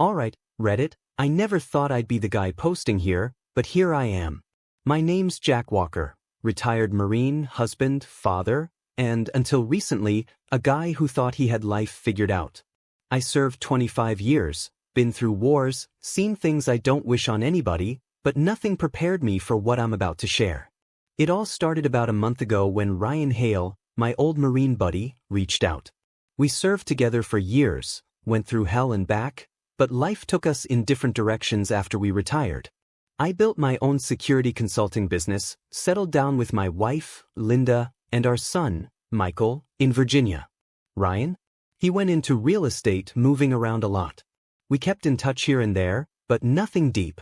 Alright, Reddit, I never thought I'd be the guy posting here, but here I am. My name's Jack Walker, retired Marine, husband, father, and, until recently, a guy who thought he had life figured out. I served 25 years, been through wars, seen things I don't wish on anybody, but nothing prepared me for what I'm about to share. It all started about a month ago when Ryan Hale, my old Marine buddy, reached out. We served together for years, went through hell and back, but life took us in different directions after we retired. I built my own security consulting business, settled down with my wife, Linda, and our son, Michael, in Virginia. Ryan? He went into real estate, moving around a lot. We kept in touch here and there, but nothing deep.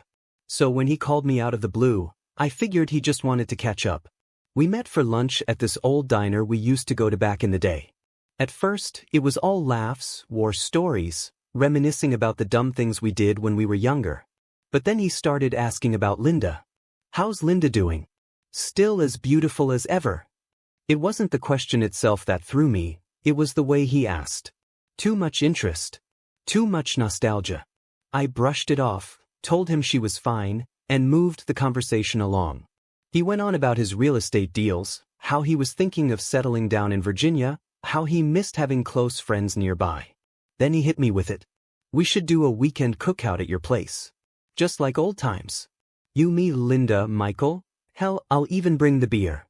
So when he called me out of the blue, I figured he just wanted to catch up. We met for lunch at this old diner we used to go to back in the day. At first, it was all laughs, war stories, reminiscing about the dumb things we did when we were younger. But then he started asking about Linda. How's Linda doing? Still as beautiful as ever? It wasn't the question itself that threw me, it was the way he asked. Too much interest. Too much nostalgia. I brushed it off, told him she was fine, and moved the conversation along. He went on about his real estate deals, how he was thinking of settling down in Virginia, how he missed having close friends nearby. Then he hit me with it. We should do a weekend cookout at your place. Just like old times. You, me, Linda, Michael. Hell, I'll even bring the beer.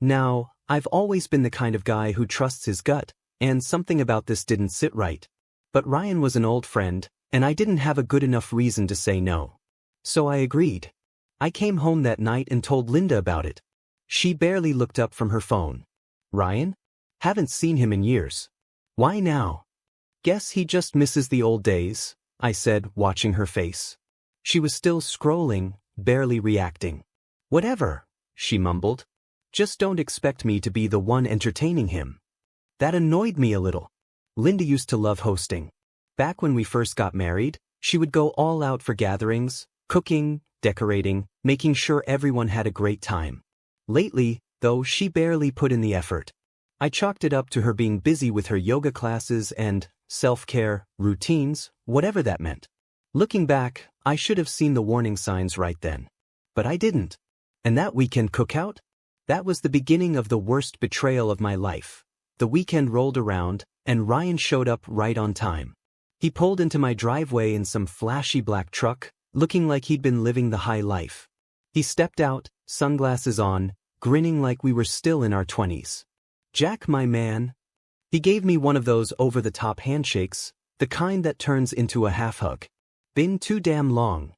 Now, I've always been the kind of guy who trusts his gut, and something about this didn't sit right. But Ryan was an old friend, and I didn't have a good enough reason to say no. So I agreed. I came home that night and told Linda about it. She barely looked up from her phone. Ryan? Haven't seen him in years. Why now? Guess he just misses the old days, I said, watching her face. She was still scrolling, barely reacting. Whatever, she mumbled. Just don't expect me to be the one entertaining him. That annoyed me a little. Linda used to love hosting. Back when we first got married, she would go all out for gatherings, cooking, decorating, making sure everyone had a great time. Lately, though, she barely put in the effort. I chalked it up to her being busy with her yoga classes and self-care routines, whatever that meant. Looking back, I should have seen the warning signs right then. But I didn't. And that weekend cookout? That was the beginning of the worst betrayal of my life. The weekend rolled around, and Ryan showed up right on time. He pulled into my driveway in some flashy black truck, looking like he'd been living the high life. He stepped out, sunglasses on, grinning like we were still in our 20s. Jack, my man. He gave me one of those over-the-top handshakes, the kind that turns into a half-hug. Been too damn long.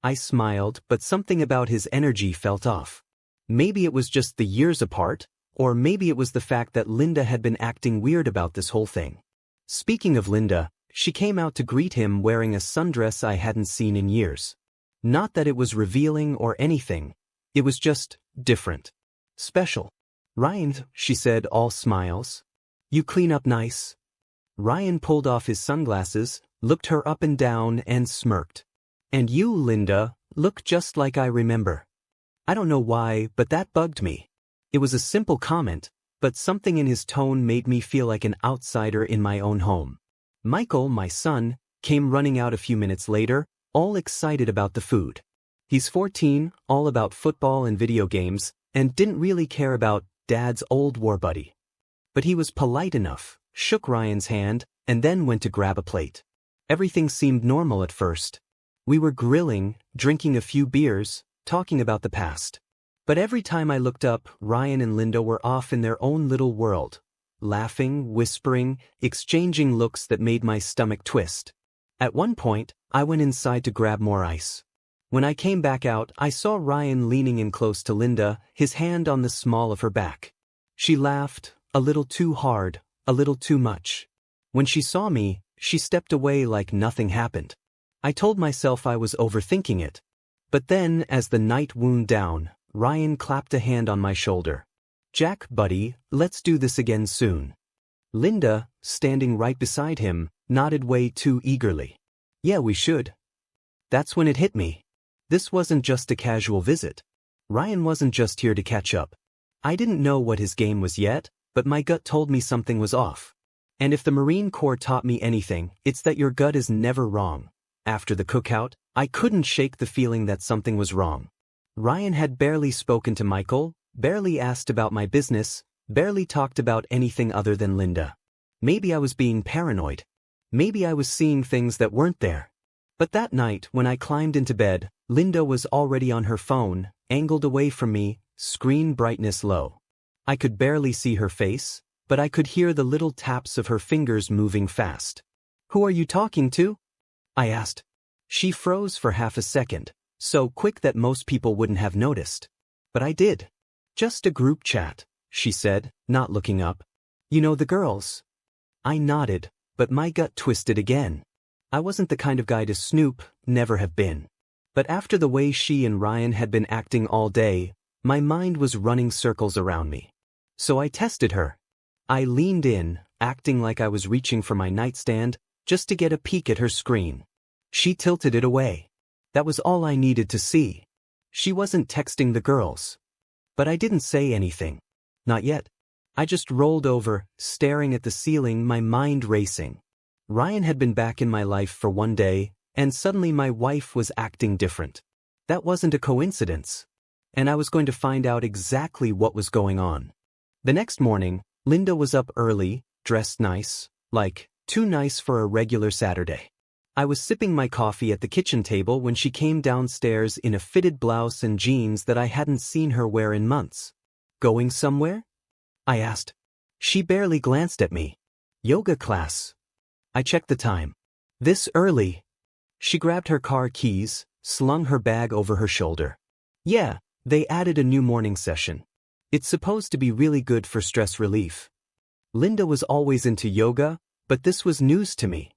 I smiled, but something about his energy felt off. Maybe it was just the years apart, or maybe it was the fact that Linda had been acting weird about this whole thing. Speaking of Linda, she came out to greet him wearing a sundress I hadn't seen in years. Not that it was revealing or anything. It was just different. Special. Ryan, she said, all smiles. You clean up nice. Ryan pulled off his sunglasses, looked her up and down, and smirked. And you, Linda, look just like I remember. I don't know why, but that bugged me. It was a simple comment, but something in his tone made me feel like an outsider in my own home. Michael, my son, came running out a few minutes later, all excited about the food. He's 14, all about football and video games, and didn't really care about Dad's old war buddy. But he was polite enough, shook Ryan's hand, and then went to grab a plate. Everything seemed normal at first. We were grilling, drinking a few beers, talking about the past. But every time I looked up, Ryan and Linda were off in their own little world, laughing, whispering, exchanging looks that made my stomach twist. At one point, I went inside to grab more ice. When I came back out, I saw Ryan leaning in close to Linda, his hand on the small of her back. She laughed, a little too hard, a little too much. When she saw me, she stepped away like nothing happened. I told myself I was overthinking it. But then, as the night wound down, Ryan clapped a hand on my shoulder. Jack, buddy, let's do this again soon. Linda, standing right beside him, nodded way too eagerly. Yeah, we should. That's when it hit me. This wasn't just a casual visit. Ryan wasn't just here to catch up. I didn't know what his game was yet, but my gut told me something was off. And if the Marine Corps taught me anything, it's that your gut is never wrong. after the cookout, I couldn't shake the feeling that something was wrong. Ryan had barely spoken to Michael, barely asked about my business, barely talked about anything other than Linda. Maybe I was being paranoid. Maybe I was seeing things that weren't there. But that night, when I climbed into bed, Linda was already on her phone, angled away from me, screen brightness low. I could barely see her face, but I could hear the little taps of her fingers moving fast. "Who are you talking to?" I asked. She froze for half a second, so quick that most people wouldn't have noticed. But I did. "Just a group chat," she said, not looking up. "You know the girls?" I nodded, but my gut twisted again. I wasn't the kind of guy to snoop, never have been. But after the way she and Ryan had been acting all day, my mind was running circles around me. So I tested her. I leaned in, acting like I was reaching for my nightstand, just to get a peek at her screen. She tilted it away. That was all I needed to see. She wasn't texting the girls. But I didn't say anything. Not yet. I just rolled over, staring at the ceiling, my mind racing. Ryan had been back in my life for one day, and suddenly my wife was acting different. That wasn't a coincidence. And I was going to find out exactly what was going on. The next morning, Linda was up early, dressed nice, like, too nice for a regular Saturday. I was sipping my coffee at the kitchen table when she came downstairs in a fitted blouse and jeans that I hadn't seen her wear in months. "Going somewhere?" I asked. She barely glanced at me. "Yoga class." I checked the time. "This early?" She grabbed her car keys, slung her bag over her shoulder. "Yeah, they added a new morning session. It's supposed to be really good for stress relief." Linda was always into yoga, but this was news to me.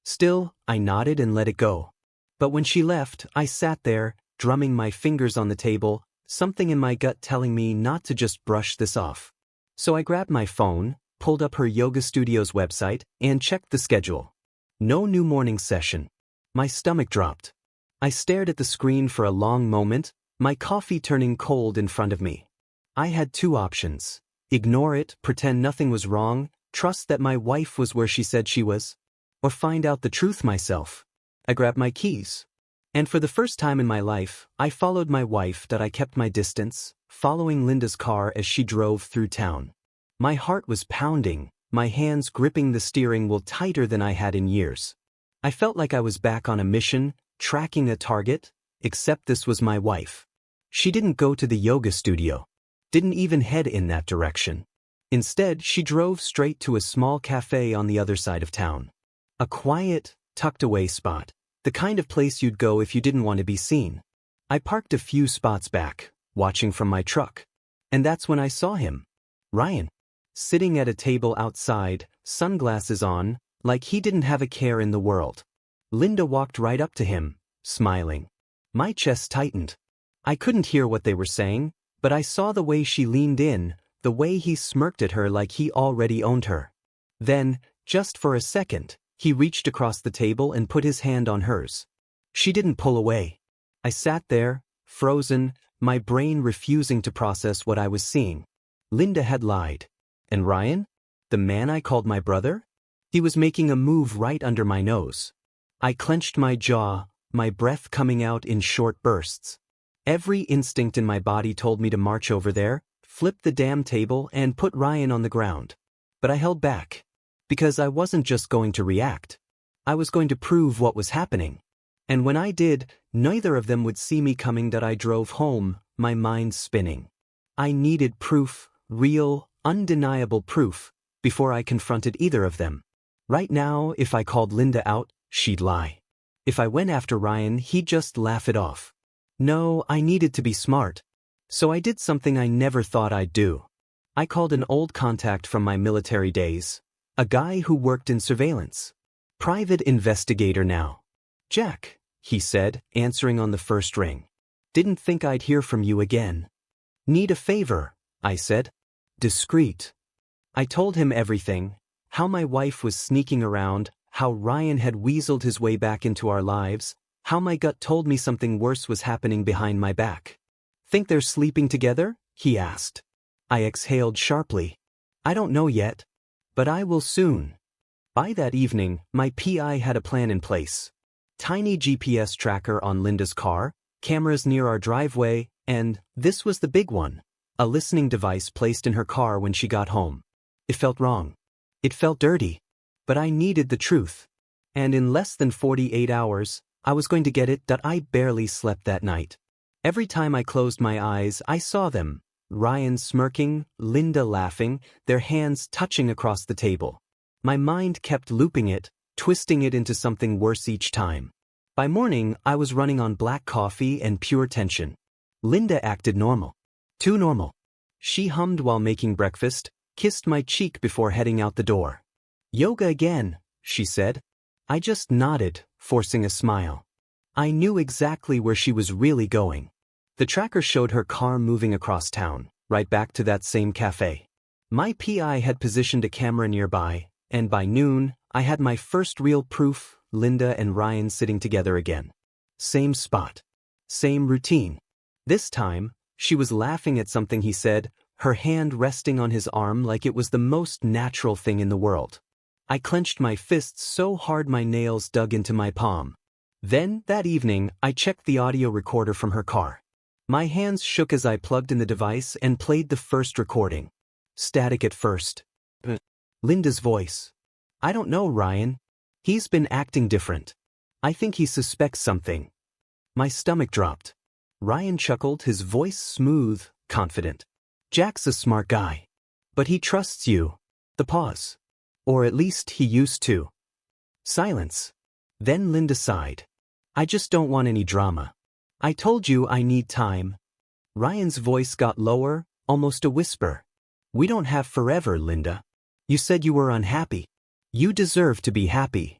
Still, I nodded and let it go. But when she left, I sat there, drumming my fingers on the table, something in my gut telling me not to just brush this off. So I grabbed my phone, pulled up her yoga studio's website, and checked the schedule. No new morning session. My stomach dropped. I stared at the screen for a long moment, my coffee turning cold in front of me. I had two options. Ignore it, pretend nothing was wrong, trust that my wife was where she said she was, or find out the truth myself. I grabbed my keys. And for the first time in my life, I followed my wife, that I kept my distance, following Linda's car as she drove through town. My heart was pounding, my hands gripping the steering wheel tighter than I had in years. I felt like I was back on a mission, tracking a target, except this was my wife. She didn't go to the yoga studio. Didn't even head in that direction. Instead, she drove straight to a small cafe on the other side of town. A quiet, tucked-away spot. The kind of place you'd go if you didn't want to be seen. I parked a few spots back, watching from my truck. And that's when I saw him. Ryan. Sitting at a table outside, sunglasses on, like he didn't have a care in the world. Linda walked right up to him, smiling. My chest tightened. I couldn't hear what they were saying, but I saw the way she leaned in, the way he smirked at her like he already owned her. Then, just for a second, he reached across the table and put his hand on hers. She didn't pull away. I sat there, frozen, my brain refusing to process what I was seeing. Linda had lied. And Ryan? The man I called my brother? He was making a move right under my nose. I clenched my jaw, my breath coming out in short bursts. Every instinct in my body told me to march over there, flip the damn table, and put Ryan on the ground. But I held back. Because I wasn't just going to react. I was going to prove what was happening. And when I did, neither of them would see me coming. That I drove home, my mind spinning. I needed proof, real, undeniable proof, before I confronted either of them. Right now, if I called Linda out, she'd lie. If I went after Ryan, he'd just laugh it off. No, I needed to be smart. So I did something I never thought I'd do. I called an old contact from my military days. A guy who worked in surveillance. Private investigator now. "Jack," he said, answering on the first ring. "Didn't think I'd hear from you again." "Need a favor," I said. Discreet. I told him everything, how my wife was sneaking around, how Ryan had weaseled his way back into our lives, how my gut told me something worse was happening behind my back. "Think they're sleeping together?" he asked. I exhaled sharply. "I don't know yet. But I will soon." By that evening, my PI had a plan in place. Tiny GPS tracker on Linda's car, cameras near our driveway, and, this was the big one, a listening device placed in her car when she got home. It felt wrong. It felt dirty. But I needed the truth. And in less than 48 hours, I was going to get it. I barely slept that night. Every time I closed my eyes, I saw them. Ryan smirking, Linda laughing, their hands touching across the table. My mind kept looping it, twisting it into something worse each time. By morning, I was running on black coffee and pure tension. Linda acted normal. Too normal. She hummed while making breakfast, kissed my cheek before heading out the door. Yoga again, she said. I just nodded, forcing a smile. I knew exactly where she was really going. The tracker showed her car moving across town, right back to that same cafe. My PI had positioned a camera nearby, and by noon, I had my first real proof, Linda and Ryan sitting together again. Same spot. Same routine. This time, she was laughing at something he said, her hand resting on his arm like it was the most natural thing in the world. I clenched my fists so hard my nails dug into my palm. Then, that evening, I checked the audio recorder from her car. My hands shook as I plugged in the device and played the first recording. Static at first. Linda's voice. I don't know, Ryan. He's been acting different. I think he suspects something. My stomach dropped. Ryan chuckled, his voice smooth, confident. Jack's a smart guy. But he trusts you. The pause. Or at least he used to. Silence. Then Linda sighed. I just don't want any drama. I told you I need time. Ryan's voice got lower, almost a whisper. We don't have forever, Linda. You said you were unhappy. You deserve to be happy.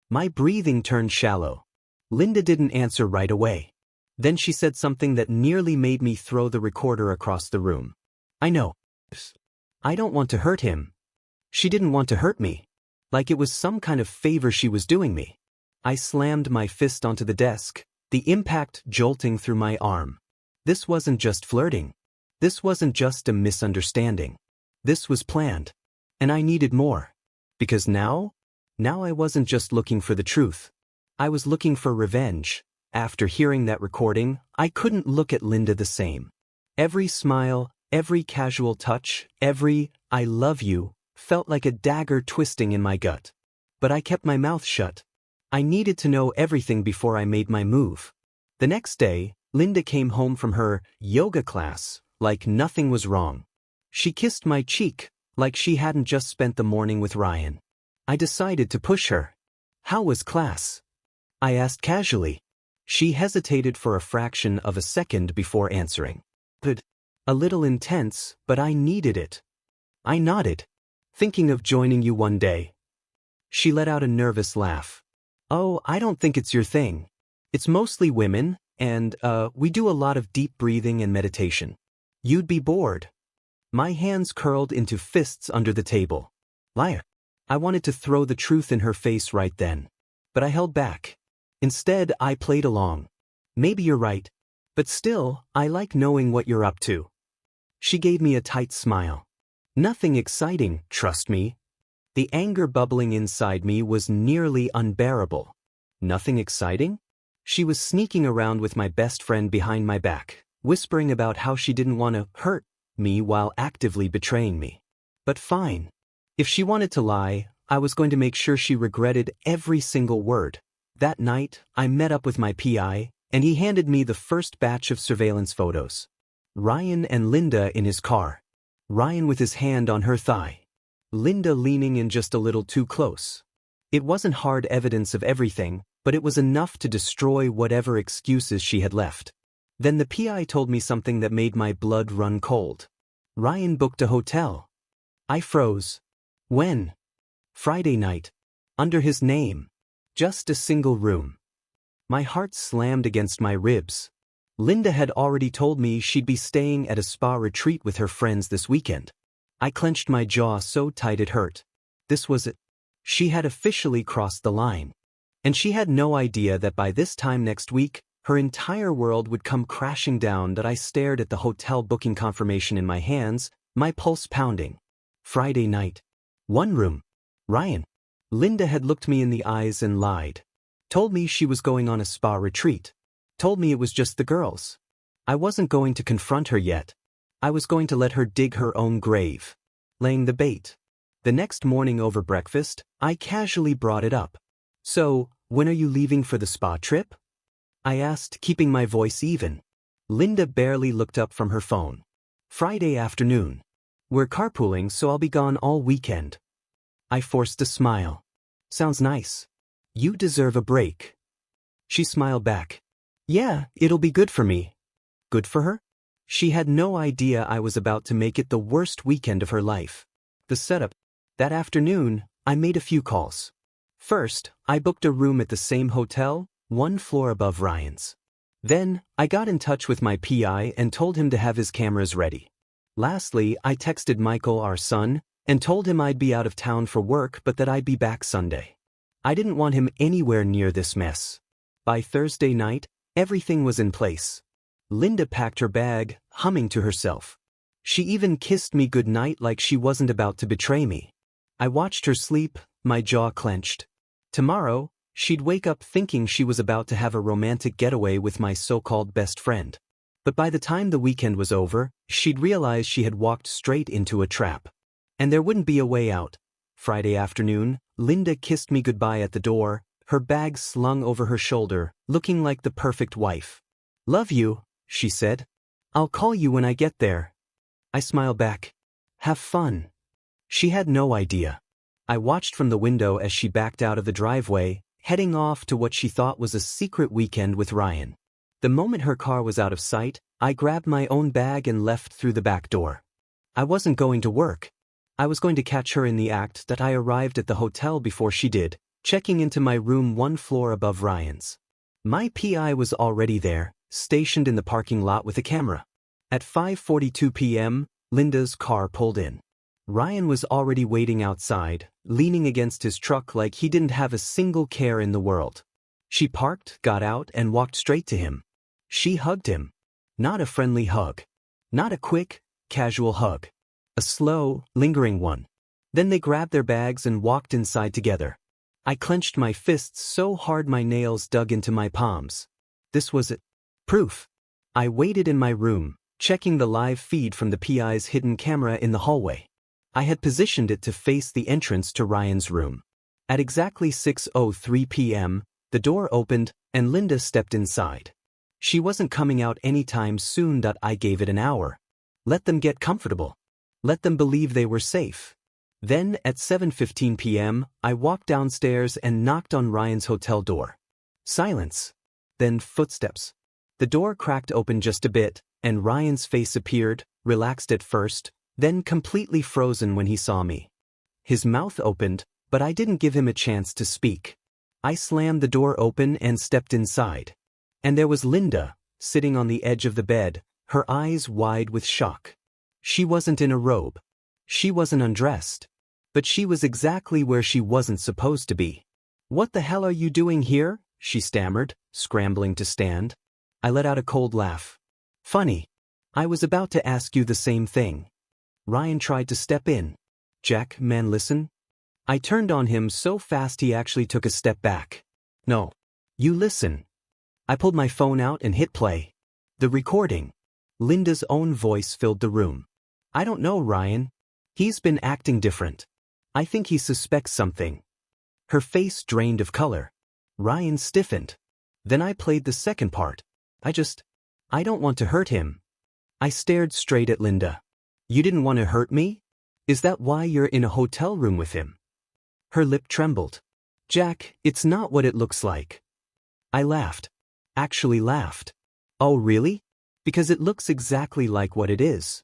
My breathing turned shallow. Linda didn't answer right away. Then she said something that nearly made me throw the recorder across the room. I know. I don't want to hurt him. She didn't want to hurt me. Like it was some kind of favor she was doing me. I slammed my fist onto the desk, the impact jolting through my arm. This wasn't just flirting. This wasn't just a misunderstanding. This was planned. And I needed more. Because now I wasn't just looking for the truth. I was looking for revenge. After hearing that recording, I couldn't look at Linda the same. Every smile, every casual touch, every "I love you" felt like a dagger twisting in my gut. But I kept my mouth shut. I needed to know everything before I made my move. The next day, Linda came home from her yoga class like nothing was wrong. She kissed my cheek like she hadn't just spent the morning with Ryan. I decided to push her. How was class? I asked casually. She hesitated for a fraction of a second before answering. Good. A little intense, but I needed it. I nodded. Thinking of joining you one day. She let out a nervous laugh. Oh, I don't think it's your thing. It's mostly women, and, we do a lot of deep breathing and meditation. You'd be bored. My hands curled into fists under the table. Liar. I wanted to throw the truth in her face right then. But I held back. Instead, I played along. Maybe you're right. But still, I like knowing what you're up to. She gave me a tight smile. Nothing exciting, trust me. The anger bubbling inside me was nearly unbearable. Nothing exciting? She was sneaking around with my best friend behind my back, whispering about how she didn't want to hurt me while actively betraying me. But fine. If she wanted to lie, I was going to make sure she regretted every single word. That night, I met up with my PI, and he handed me the first batch of surveillance photos. Ryan and Linda in his car. Ryan with his hand on her thigh. Linda leaning in just a little too close. It wasn't hard evidence of everything, but it was enough to destroy whatever excuses she had left. Then the PI told me something that made my blood run cold. Ryan booked a hotel. I froze. When? Friday night. Under his name. Just a single room. My heart slammed against my ribs. Linda had already told me she'd be staying at a spa retreat with her friends this weekend. I clenched my jaw so tight it hurt. This was it. She had officially crossed the line. And she had no idea that by this time next week, her entire world would come crashing down. That I stared at the hotel booking confirmation in my hands, my pulse pounding. Friday night. One room. Ryan. Linda had looked me in the eyes and lied. Told me she was going on a spa retreat. Told me it was just the girls. I wasn't going to confront her yet. I was going to let her dig her own grave. Laying the bait. The next morning over breakfast, I casually brought it up. So, when are you leaving for the spa trip? I asked, keeping my voice even. Linda barely looked up from her phone. Friday afternoon. We're carpooling, so I'll be gone all weekend. I forced a smile. Sounds nice. You deserve a break. She smiled back. Yeah, it'll be good for me. Good for her? She had no idea I was about to make it the worst weekend of her life. The setup. That afternoon, I made a few calls. First, I booked a room at the same hotel, one floor above Ryan's. Then, I got in touch with my PI and told him to have his cameras ready. Lastly, I texted Michael, our son, and told him I'd be out of town for work but that I'd be back Sunday. I didn't want him anywhere near this mess. By Thursday night, everything was in place. Linda packed her bag, humming to herself. She even kissed me goodnight like she wasn't about to betray me. I watched her sleep, my jaw clenched. Tomorrow, she'd wake up thinking she was about to have a romantic getaway with my so-called best friend. But by the time the weekend was over, she'd realize she had walked straight into a trap. And there wouldn't be a way out. Friday afternoon, Linda kissed me goodbye at the door, her bag slung over her shoulder, looking like the perfect wife. Love you, she said. I'll call you when I get there. I smiled back. Have fun. She had no idea. I watched from the window as she backed out of the driveway, heading off to what she thought was a secret weekend with Ryan. The moment her car was out of sight, I grabbed my own bag and left through the back door. I wasn't going to work. I was going to catch her in the act that I arrived at the hotel before she did, checking into my room one floor above Ryan's. My PI was already there, stationed in the parking lot with a camera. At 5:42 p.m., Linda's car pulled in. Ryan was already waiting outside, leaning against his truck like he didn't have a single care in the world. She parked, got out, and walked straight to him. She hugged him. Not a friendly hug. Not a quick, casual hug. A slow, lingering one. Then they grabbed their bags and walked inside together. I clenched my fists so hard my nails dug into my palms. This was it. Proof. I waited in my room, checking the live feed from the PI's hidden camera in the hallway. I had positioned it to face the entrance to Ryan's room. At exactly 6:03 p.m., the door opened, and Linda stepped inside. She wasn't coming out anytime soon. I gave it an hour. Let them get comfortable. Let them believe they were safe. Then, at 7:15 p.m., I walked downstairs and knocked on Ryan's hotel door. Silence. Then footsteps. The door cracked open just a bit, and Ryan's face appeared, relaxed at first, then completely frozen when he saw me. His mouth opened, but I didn't give him a chance to speak. I slammed the door open and stepped inside. And there was Linda, sitting on the edge of the bed, her eyes wide with shock. She wasn't in a robe. She wasn't undressed. But she was exactly where she wasn't supposed to be. "What the hell are you doing here?" she stammered, scrambling to stand. I let out a cold laugh. "Funny. I was about to ask you the same thing." Ryan tried to step in. "Jack, man, listen." I turned on him so fast he actually took a step back. "No. You listen." I pulled my phone out and hit play. The recording. Linda's own voice filled the room. "I don't know, Ryan. He's been acting different. I think he suspects something." Her face drained of color. Ryan stiffened. Then I played the second part. I don't want to hurt him." I stared straight at Linda. "You didn't want to hurt me? Is that why you're in a hotel room with him?" Her lip trembled. "Jack, it's not what it looks like." I laughed. Actually laughed. "Oh, really? Because it looks exactly like what it is."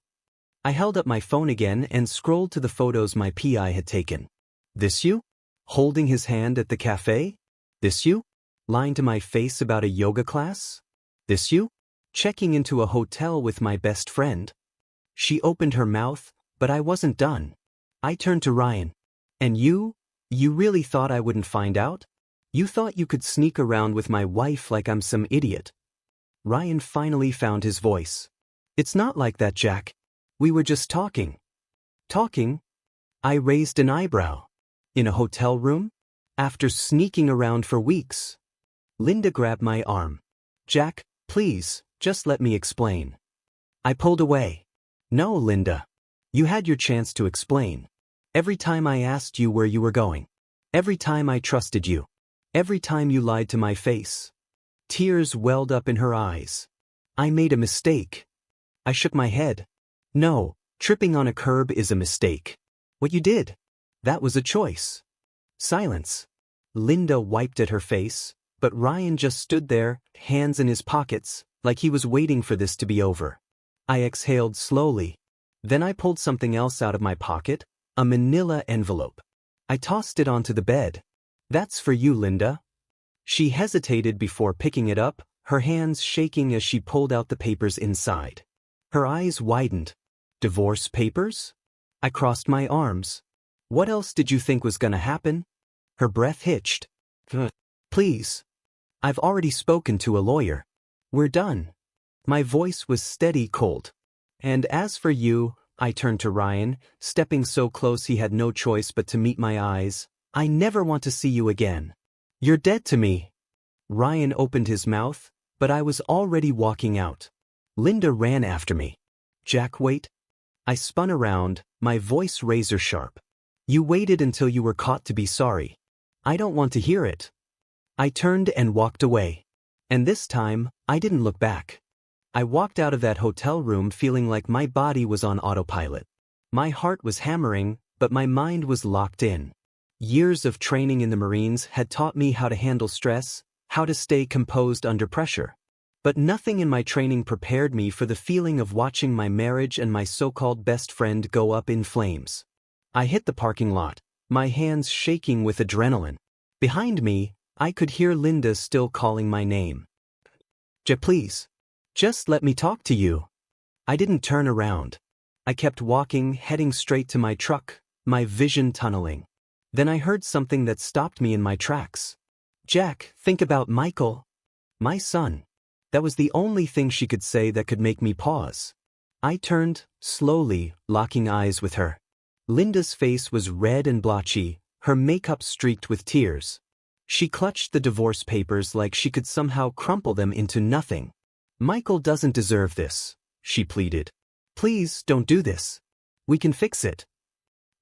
I held up my phone again and scrolled to the photos my PI had taken. "This you? Holding his hand at the cafe? This you? Lying to my face about a yoga class? This you? Checking into a hotel with my best friend?" She opened her mouth, but I wasn't done. I turned to Ryan. "And you? You really thought I wouldn't find out? You thought you could sneak around with my wife like I'm some idiot?" Ryan finally found his voice. "It's not like that, Jack. We were just talking." "Talking?" I raised an eyebrow. "In a hotel room? After sneaking around for weeks?" Linda grabbed my arm. Jack, please, just let me explain. I pulled away. No, Linda. You had your chance to explain. Every time I asked you where you were going. Every time I trusted you. Every time you lied to my face. Tears welled up in her eyes. I made a mistake. I shook my head. No, tripping on a curb is a mistake. What you did, that was a choice. Silence. Linda wiped at her face, but Ryan just stood there, hands in his pockets, like he was waiting for this to be over. I exhaled slowly. Then I pulled something else out of my pocket, a manila envelope. I tossed it onto the bed. That's for you, Linda. She hesitated before picking it up, her hands shaking as she pulled out the papers inside. Her eyes widened. Divorce papers? I crossed my arms. What else did you think was gonna happen? Her breath hitched. Please. I've already spoken to a lawyer. We're done. My voice was steady cold. And as for you, I turned to Ryan, stepping so close he had no choice but to meet my eyes. I never want to see you again. You're dead to me. Ryan opened his mouth, but I was already walking out. Linda ran after me. Jack, wait. I spun around, my voice razor sharp. You waited until you were caught to be sorry. I don't want to hear it. I turned and walked away. And this time, I didn't look back. I walked out of that hotel room feeling like my body was on autopilot. My heart was hammering, but my mind was locked in. Years of training in the Marines had taught me how to handle stress, how to stay composed under pressure. But nothing in my training prepared me for the feeling of watching my marriage and my so-called best friend go up in flames. I hit the parking lot, my hands shaking with adrenaline. Behind me, I could hear Linda still calling my name. Please. Just let me talk to you. I didn't turn around. I kept walking, heading straight to my truck, my vision tunneling. Then I heard something that stopped me in my tracks. Jack, think about Michael. My son. That was the only thing she could say that could make me pause. I turned, slowly, locking eyes with her. Linda's face was red and blotchy, her makeup streaked with tears. She clutched the divorce papers like she could somehow crumple them into nothing. Michael doesn't deserve this, she pleaded. Please don't do this. We can fix it.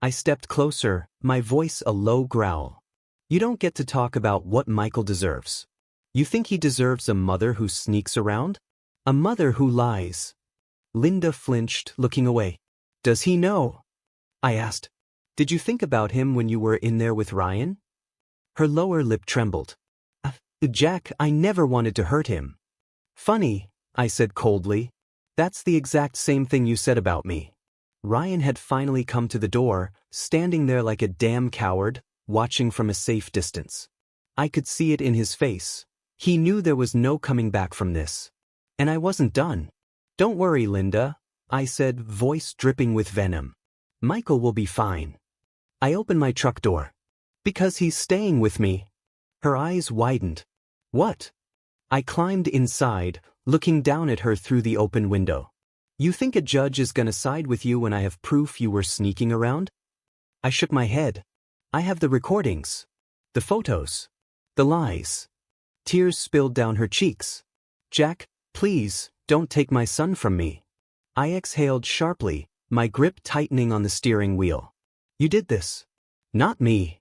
I stepped closer, my voice a low growl. You don't get to talk about what Michael deserves. You think he deserves a mother who sneaks around? A mother who lies. Linda flinched, looking away. Does he know? I asked. Did you think about him when you were in there with Ryan? Her lower lip trembled. Jack, I never wanted to hurt him. Funny, I said coldly. That's the exact same thing you said about me. Ryan had finally come to the door, standing there like a damn coward, watching from a safe distance. I could see it in his face. He knew there was no coming back from this. And I wasn't done. Don't worry, Linda, I said, voice dripping with venom. Michael will be fine. I opened my truck door. Because he's staying with me. Her eyes widened. What? I climbed inside, looking down at her through the open window. You think a judge is gonna side with you when I have proof you were sneaking around? I shook my head. I have the recordings. The photos. The lies. Tears spilled down her cheeks. Jack, please, don't take my son from me. I exhaled sharply, my grip tightening on the steering wheel. You did this. Not me.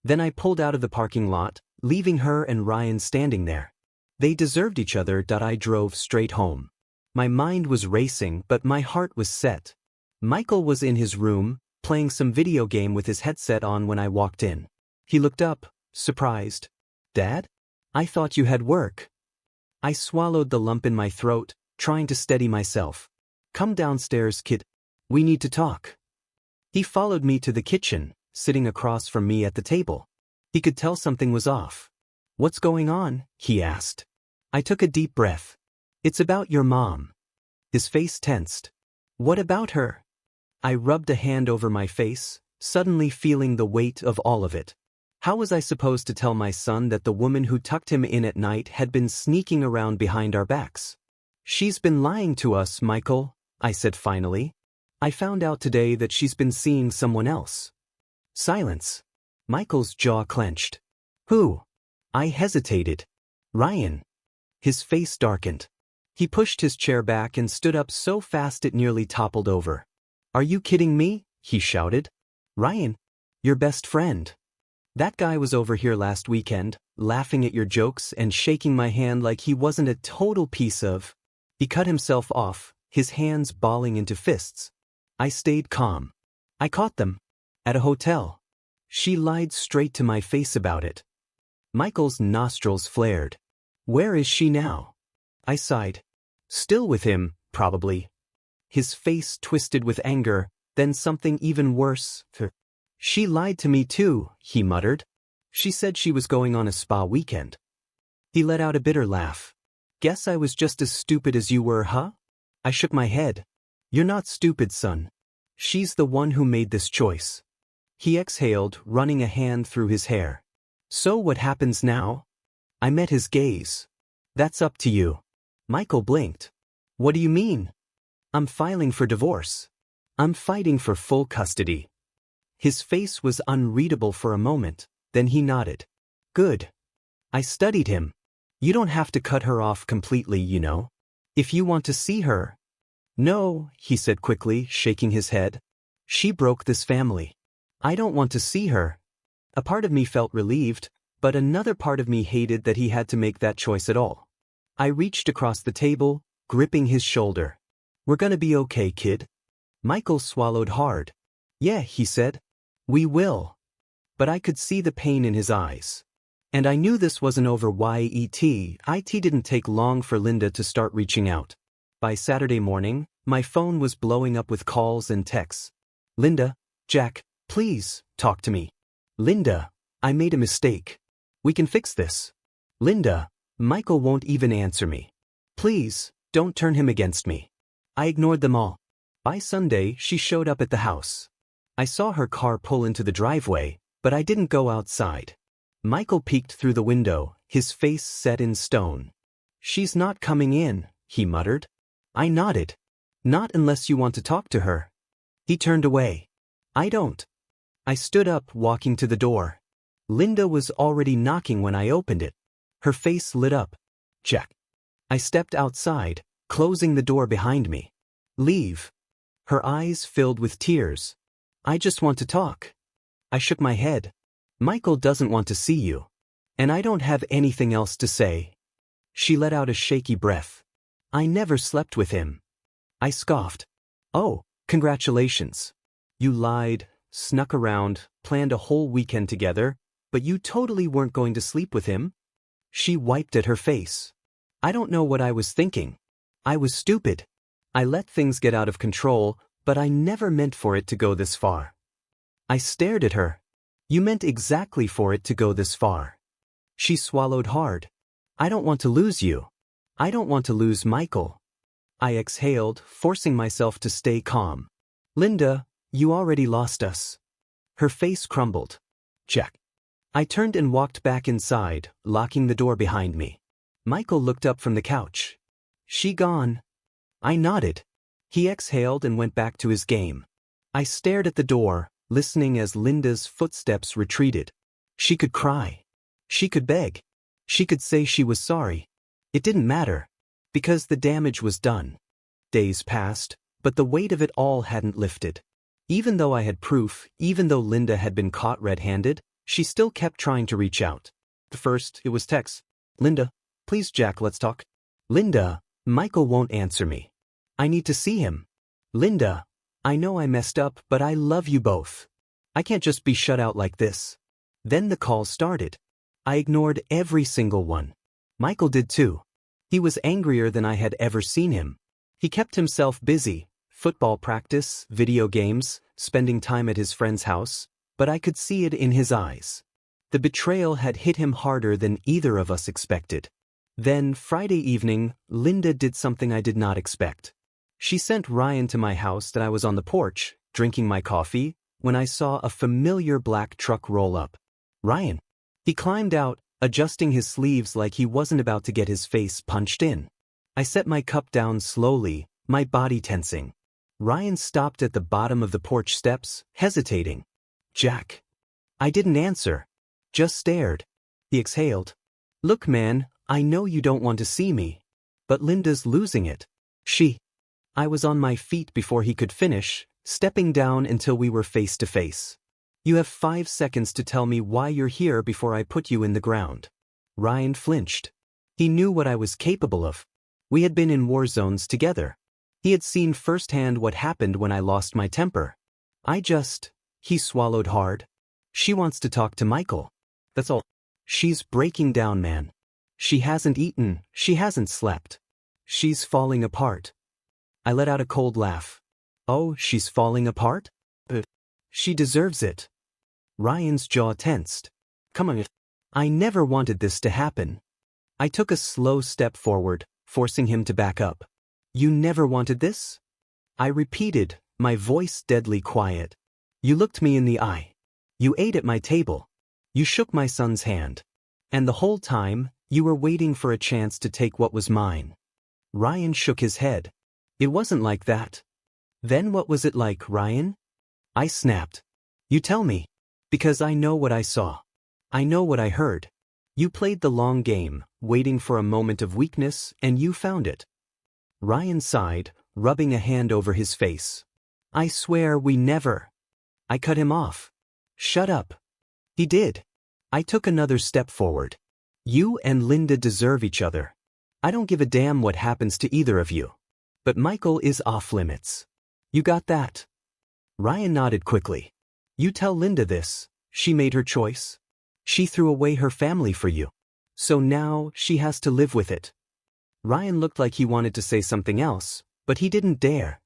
Then I pulled out of the parking lot, leaving her and Ryan standing there. They deserved each other. I drove straight home. My mind was racing, but my heart was set. Michael was in his room, playing some video game with his headset on when I walked in. He looked up, surprised. Dad? I thought you had work. I swallowed the lump in my throat, trying to steady myself. Come downstairs, kid. We need to talk. He followed me to the kitchen, sitting across from me at the table. He could tell something was off. What's going on? He asked. I took a deep breath. It's about your mom. His face tensed. What about her? I rubbed a hand over my face, suddenly feeling the weight of all of it. How was I supposed to tell my son that the woman who tucked him in at night had been sneaking around behind our backs? She's been lying to us, Michael, I said finally. I found out today that she's been seeing someone else. Silence. Michael's jaw clenched. Who? I hesitated. Ryan. His face darkened. He pushed his chair back and stood up so fast it nearly toppled over. Are you kidding me? He shouted. Ryan. Your best friend. That guy was over here last weekend, laughing at your jokes and shaking my hand like he wasn't a total piece of. He cut himself off, his hands balling into fists. I stayed calm. I caught them. At a hotel. She lied straight to my face about it. Michael's nostrils flared. Where is she now? I sighed. Still with him, probably. His face twisted with anger, then something even worse. She lied to me too, he muttered. She said she was going on a spa weekend. He let out a bitter laugh. Guess I was just as stupid as you were, huh? I shook my head. You're not stupid, son. She's the one who made this choice. He exhaled, running a hand through his hair. So what happens now? I met his gaze. That's up to you. Michael blinked. What do you mean? I'm filing for divorce. I'm fighting for full custody. His face was unreadable for a moment, then he nodded. Good. I studied him. You don't have to cut her off completely, you know. If you want to see her. No, he said quickly, shaking his head. She broke this family. I don't want to see her. A part of me felt relieved, but another part of me hated that he had to make that choice at all. I reached across the table, gripping his shoulder. We're gonna be okay, kid. Michael swallowed hard. Yeah, he said. We will. But I could see the pain in his eyes. And I knew this wasn't over yet. It didn't take long for Linda to start reaching out. By Saturday morning, my phone was blowing up with calls and texts. Linda, Jack, please, talk to me. Linda, I made a mistake. We can fix this. Linda, Michael won't even answer me. Please, don't turn him against me. I ignored them all. By Sunday, she showed up at the house. I saw her car pull into the driveway, but I didn't go outside. Michael peeked through the window, his face set in stone. She's not coming in, he muttered. I nodded. Not unless you want to talk to her. He turned away. I don't. I stood up, walking to the door. Linda was already knocking when I opened it. Her face lit up. Jack. I stepped outside, closing the door behind me. Leave. Her eyes filled with tears. I just want to talk. I shook my head. Michael doesn't want to see you. And I don't have anything else to say. She let out a shaky breath. I never slept with him. I scoffed. Oh, congratulations. You lied, snuck around, planned a whole weekend together, but you totally weren't going to sleep with him? She wiped at her face. I don't know what I was thinking. I was stupid. I let things get out of control, but I never meant for it to go this far. I stared at her. You meant exactly for it to go this far. She swallowed hard. I don't want to lose you. I don't want to lose Michael. I exhaled, forcing myself to stay calm. Linda, you already lost us. Her face crumbled. Jack. I turned and walked back inside, locking the door behind me. Michael looked up from the couch. She gone? I nodded. He exhaled and went back to his game. I stared at the door, listening as Linda's footsteps retreated. She could cry. She could beg. She could say she was sorry. It didn't matter, because the damage was done. Days passed, but the weight of it all hadn't lifted. Even though I had proof, even though Linda had been caught red-handed, she still kept trying to reach out. First, it was texts. Linda, please Jack, let's talk. Linda, Michael won't answer me. I need to see him. Linda, I know I messed up, but I love you both. I can't just be shut out like this. Then the calls started. I ignored every single one. Michael did too. He was angrier than I had ever seen him. He kept himself busy, football practice, video games, spending time at his friend's house, but I could see it in his eyes. The betrayal had hit him harder than either of us expected. Then, Friday evening, Linda did something I did not expect. She sent Ryan to my house that I was on the porch, drinking my coffee, when I saw a familiar black truck roll up. Ryan. He climbed out, adjusting his sleeves like he wasn't about to get his face punched in. I set my cup down slowly, my body tensing. Ryan stopped at the bottom of the porch steps, hesitating. Jack. I didn't answer. Just stared. He exhaled. Look man, I know you don't want to see me. But Linda's losing it. I was on my feet before he could finish, stepping down until we were face to face. You have 5 seconds to tell me why you're here before I put you in the ground. Ryan flinched. He knew what I was capable of. We had been in war zones together. He had seen firsthand what happened when I lost my temper. He swallowed hard. She wants to talk to Michael. That's all. She's breaking down, man. She hasn't eaten, she hasn't slept. She's falling apart. I let out a cold laugh. Oh, she's falling apart? She deserves it. Ryan's jaw tensed. Come on. I never wanted this to happen. I took a slow step forward, forcing him to back up. You never wanted this? I repeated, my voice deadly quiet. You looked me in the eye. You ate at my table. You shook my son's hand. And the whole time, you were waiting for a chance to take what was mine. Ryan shook his head. It wasn't like that. Then what was it like, Ryan? I snapped. You tell me. Because I know what I saw. I know what I heard. You played the long game, waiting for a moment of weakness, and you found it. Ryan sighed, rubbing a hand over his face. I swear we never. I cut him off. Shut up. He did. I took another step forward. You and Linda deserve each other. I don't give a damn what happens to either of you. But Michael is off limits. You got that? Ryan nodded quickly. You tell Linda this. She made her choice. She threw away her family for you. So now she has to live with it. Ryan looked like he wanted to say something else, but he didn't dare.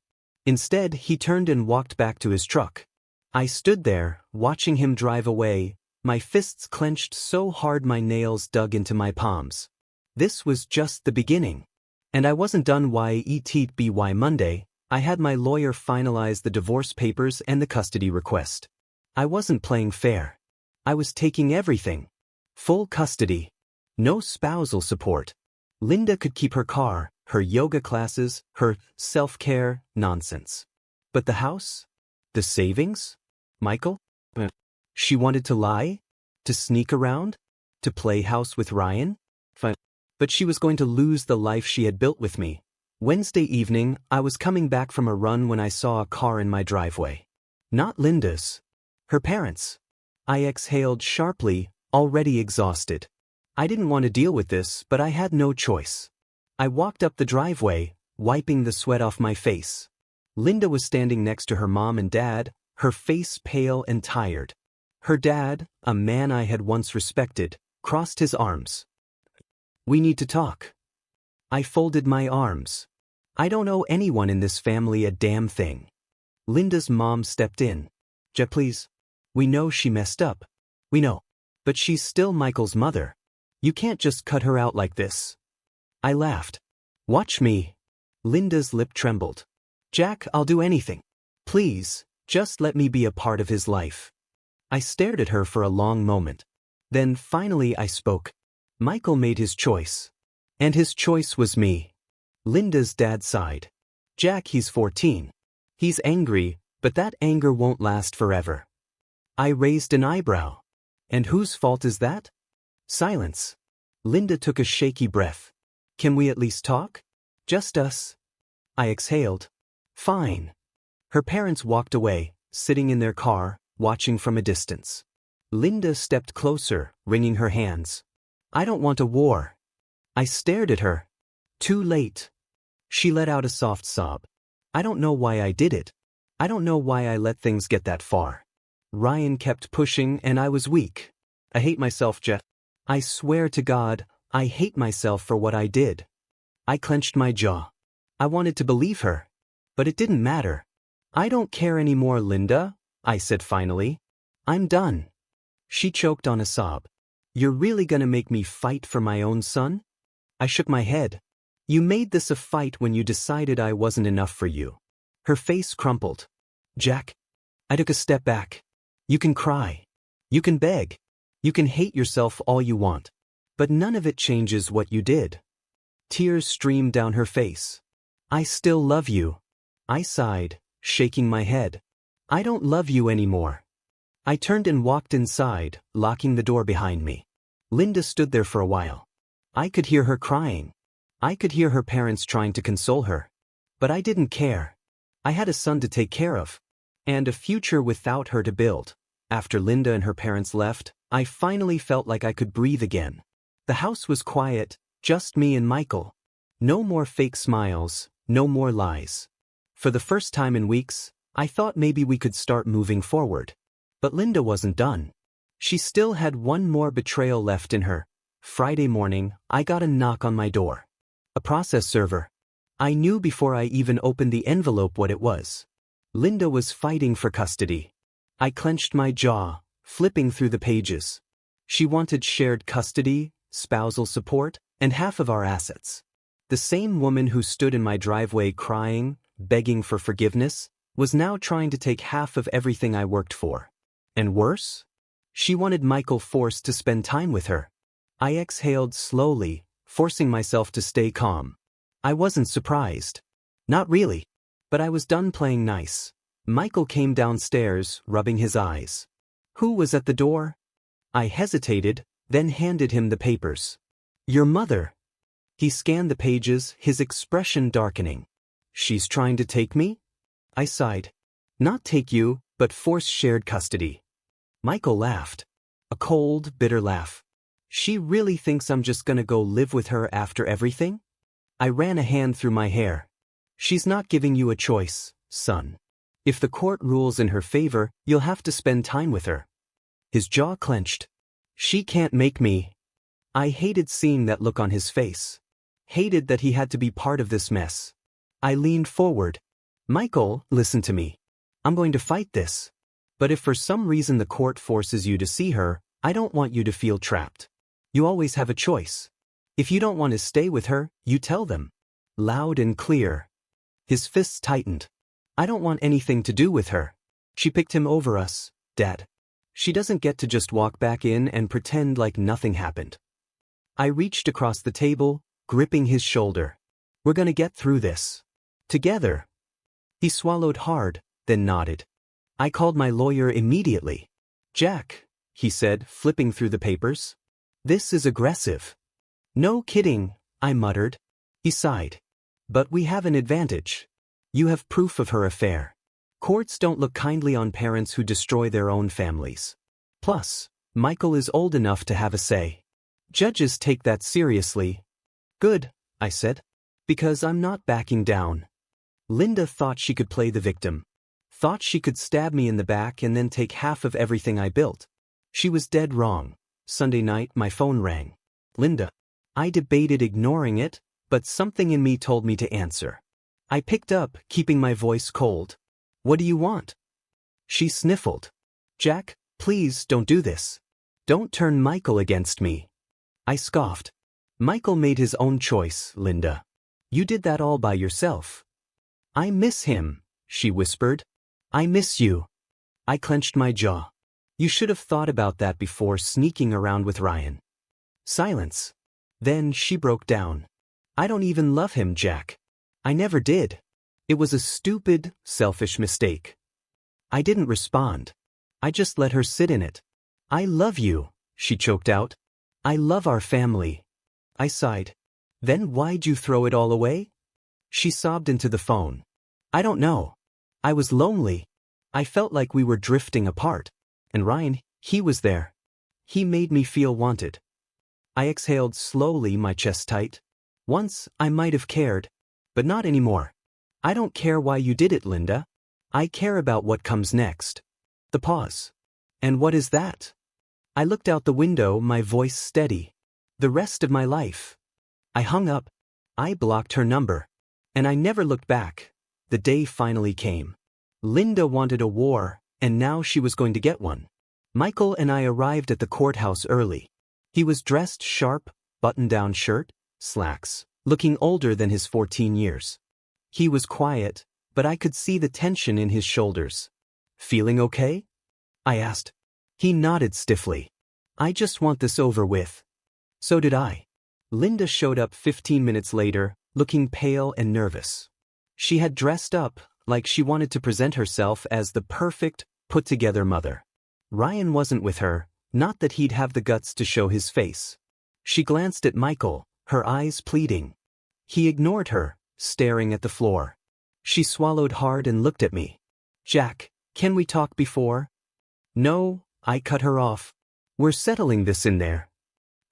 Instead, he turned and walked back to his truck. I stood there, watching him drive away, my fists clenched so hard my nails dug into my palms. This was just the beginning. And I wasn't done by Monday. I had my lawyer finalize the divorce papers and the custody request. I wasn't playing fair. I was taking everything. Full custody. No spousal support. Linda could keep her car, her yoga classes, her self-care nonsense. But the house? The savings? Michael? She wanted to lie? To sneak around? To play house with Ryan? But she was going to lose the life she had built with me. Wednesday evening, I was coming back from a run when I saw a car in my driveway. Not Linda's. Her parents'. I exhaled sharply, already exhausted. I didn't want to deal with this, but I had no choice. I walked up the driveway, wiping the sweat off my face. Linda was standing next to her mom and dad, her face pale and tired. Her dad, a man I had once respected, crossed his arms. We need to talk. I folded my arms. I don't owe anyone in this family a damn thing. Linda's mom stepped in. Jet, please. We know she messed up. We know. But she's still Michael's mother. You can't just cut her out like this. I laughed. Watch me. Linda's lip trembled. Jack, I'll do anything. Please, just let me be a part of his life. I stared at her for a long moment. Then finally I spoke. Michael made his choice. And his choice was me. Linda's dad sighed. Jack, he's 14. He's angry, but that anger won't last forever. I raised an eyebrow. And whose fault is that? Silence. Linda took a shaky breath. Can we at least talk? Just us. I exhaled. Fine. Her parents walked away, sitting in their car, watching from a distance. Linda stepped closer, wringing her hands. I don't want a war. I stared at her. Too late. She let out a soft sob. I don't know why I did it. I don't know why I let things get that far. Ryan kept pushing and I was weak. I hate myself, Jet. I swear to God, I hate myself for what I did. I clenched my jaw. I wanted to believe her. But it didn't matter. I don't care anymore, Linda, I said finally. I'm done. She choked on a sob. You're really gonna make me fight for my own son? I shook my head. You made this a fight when you decided I wasn't enough for you. Her face crumpled. Jack. I took a step back. You can cry. You can beg. You can hate yourself all you want. But none of it changes what you did. Tears streamed down her face. I still love you. I sighed, shaking my head. I don't love you anymore. I turned and walked inside, locking the door behind me. Linda stood there for a while. I could hear her crying. I could hear her parents trying to console her. But I didn't care. I had a son to take care of. And a future without her to build. After Linda and her parents left, I finally felt like I could breathe again. The house was quiet, just me and Michael. No more fake smiles, no more lies. For the first time in weeks, I thought maybe we could start moving forward. But Linda wasn't done. She still had one more betrayal left in her. Friday morning, I got a knock on my door. A process server. I knew before I even opened the envelope what it was. Linda was fighting for custody. I clenched my jaw, flipping through the pages. She wanted shared custody, spousal support, and half of our assets. The same woman who stood in my driveway crying, begging for forgiveness, was now trying to take half of everything I worked for. And worse? She wanted Michael forced to spend time with her. I exhaled slowly, forcing myself to stay calm. I wasn't surprised. Not really. But I was done playing nice. Michael came downstairs, rubbing his eyes. Who was at the door? I hesitated, then handed him the papers. Your mother. He scanned the pages, his expression darkening. She's trying to take me? I sighed. Not take you, but force shared custody. Michael laughed. A cold, bitter laugh. She really thinks I'm just gonna go live with her after everything? I ran a hand through my hair. She's not giving you a choice, son. If the court rules in her favor, you'll have to spend time with her. His jaw clenched. She can't make me. I hated seeing that look on his face. Hated that he had to be part of this mess. I leaned forward. Michael, listen to me. I'm going to fight this. But if for some reason the court forces you to see her, I don't want you to feel trapped. You always have a choice. If you don't want to stay with her, you tell them. Loud and clear. His fists tightened. I don't want anything to do with her. She picked him over us, Dad. She doesn't get to just walk back in and pretend like nothing happened. I reached across the table, gripping his shoulder. We're gonna get through this. Together. He swallowed hard, then nodded. I called my lawyer immediately. Jack, he said, flipping through the papers. This is aggressive. No kidding, I muttered. He sighed. But we have an advantage. You have proof of her affair. Courts don't look kindly on parents who destroy their own families. Plus, Michael is old enough to have a say. Judges take that seriously. Good, I said. Because I'm not backing down. Linda thought she could play the victim. Thought she could stab me in the back and then take half of everything I built. She was dead wrong. Sunday night, my phone rang. Linda. I debated ignoring it, but something in me told me to answer. I picked up, keeping my voice cold. What do you want? She sniffled. Jack, please don't do this. Don't turn Michael against me. I scoffed. Michael made his own choice, Linda. You did that all by yourself. I miss him, she whispered. I miss you. I clenched my jaw. You should have thought about that before sneaking around with Ryan. Silence. Then she broke down. I don't even love him, Jack. I never did. It was a stupid, selfish mistake. I didn't respond. I just let her sit in it. I love you, she choked out. I love our family. I sighed. Then why'd you throw it all away? She sobbed into the phone. I don't know. I was lonely. I felt like we were drifting apart. And Ryan, he was there. He made me feel wanted. I exhaled slowly, my chest tight. Once, I might have cared. But not anymore. I don't care why you did it, Linda. I care about what comes next. The pause. And what is that? I looked out the window, my voice steady. The rest of my life. I hung up. I blocked her number. And I never looked back. The day finally came. Linda wanted a war, and now she was going to get one. Michael and I arrived at the courthouse early. He was dressed sharp, button-down shirt, slacks, looking older than his 14 years. He was quiet, but I could see the tension in his shoulders. Feeling okay? I asked. He nodded stiffly. I just want this over with. So did I. Linda showed up 15 minutes later, looking pale and nervous. She had dressed up like she wanted to present herself as the perfect, put-together mother. Ryan wasn't with her, not that he'd have the guts to show his face. She glanced at Michael, her eyes pleading. He ignored her, staring at the floor. She swallowed hard and looked at me. Jack, can we talk before? No, I cut her off. We're settling this in there.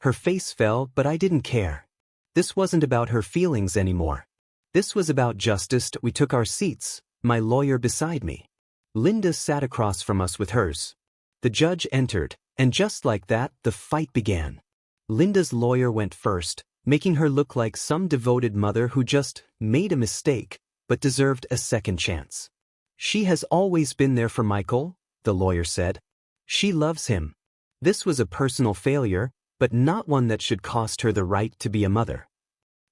Her face fell, but I didn't care. This wasn't about her feelings anymore. This was about justice. We took our seats, my lawyer beside me. Linda sat across from us with hers. The judge entered, and just like that, the fight began. Linda's lawyer went first, making her look like some devoted mother who just made a mistake, but deserved a second chance. She has always been there for Michael, the lawyer said. She loves him. This was a personal failure, but not one that should cost her the right to be a mother.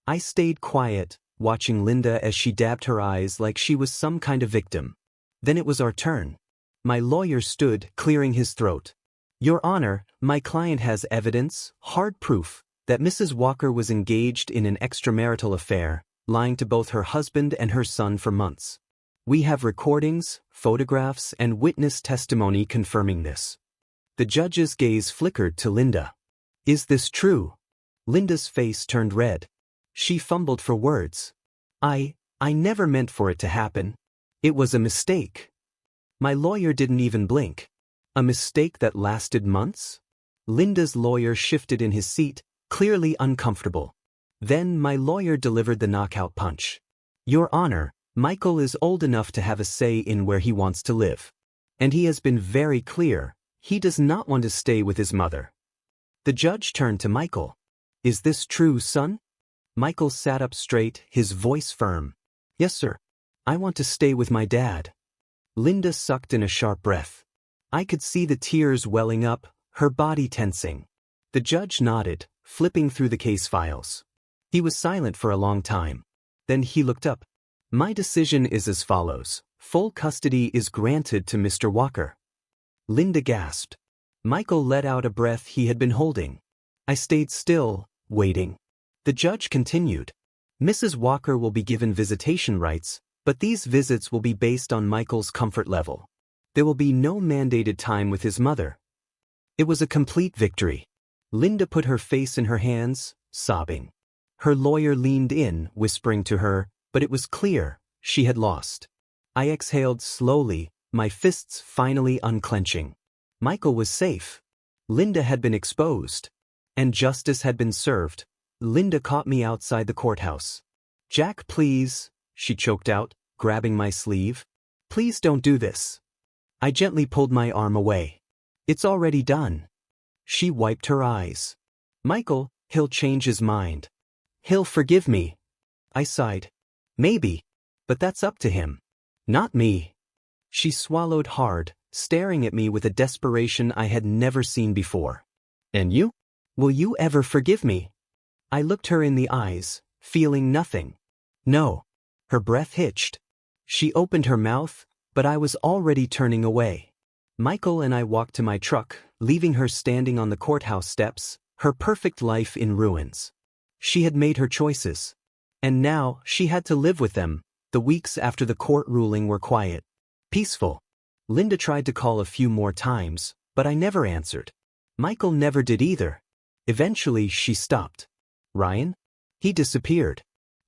I stayed quiet, watching Linda as she dabbed her eyes like she was some kind of victim. Then it was our turn. My lawyer stood, clearing his throat. Your Honor, my client has evidence, hard proof, that Mrs. Walker was engaged in an extramarital affair, lying to both her husband and her son for months. We have recordings, photographs, and witness testimony confirming this. The judge's gaze flickered to Linda. Is this true? Linda's face turned red. She fumbled for words. I never meant for it to happen. It was a mistake. My lawyer didn't even blink. A mistake that lasted months? Linda's lawyer shifted in his seat, clearly uncomfortable. Then my lawyer delivered the knockout punch. Your Honor, Michael is old enough to have a say in where he wants to live. And he has been very clear, he does not want to stay with his mother. The judge turned to Michael. Is this true, son? Michael sat up straight, his voice firm. Yes, sir. I want to stay with my dad. Linda sucked in a sharp breath. I could see the tears welling up, her body tensing. The judge nodded, flipping through the case files. He was silent for a long time. Then he looked up. My decision is as follows. Full custody is granted to Mr. Walker. Linda gasped. Michael let out a breath he had been holding. I stayed still, waiting. The judge continued. Mrs. Walker will be given visitation rights, but these visits will be based on Michael's comfort level. There will be no mandated time with his mother. It was a complete victory. Linda put her face in her hands, sobbing. Her lawyer leaned in, whispering to her, but it was clear, she had lost. I exhaled slowly, my fists finally unclenching. Michael was safe. Linda had been exposed. And justice had been served. Linda caught me outside the courthouse. Jack, please, she choked out, grabbing my sleeve. Please don't do this. I gently pulled my arm away. It's already done. She wiped her eyes. Michael, he'll change his mind. He'll forgive me. I sighed. Maybe. But that's up to him. Not me. She swallowed hard, staring at me with a desperation I had never seen before. And you? Will you ever forgive me? I looked her in the eyes, feeling nothing. No. Her breath hitched. She opened her mouth, but I was already turning away. Michael and I walked to my truck, leaving her standing on the courthouse steps, her perfect life in ruins. She had made her choices. And now, she had to live with them. The weeks after the court ruling were quiet. Peaceful. Linda tried to call a few more times, but I never answered. Michael never did either. Eventually, she stopped. Ryan? He disappeared.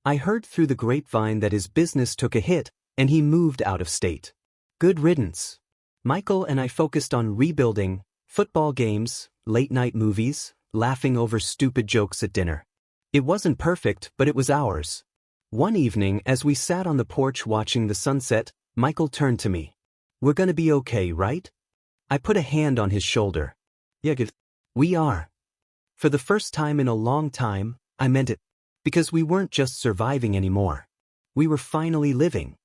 I heard through the grapevine that his business took a hit, and he moved out of state. Good riddance. Michael and I focused on rebuilding, football games, late-night movies, laughing over stupid jokes at dinner. It wasn't perfect, but it was ours. One evening, as we sat on the porch watching the sunset, Michael turned to me. We're gonna be okay, right? I put a hand on his shoulder. Yeah, good. We are. For the first time in a long time, I meant it. Because we weren't just surviving anymore. We were finally living.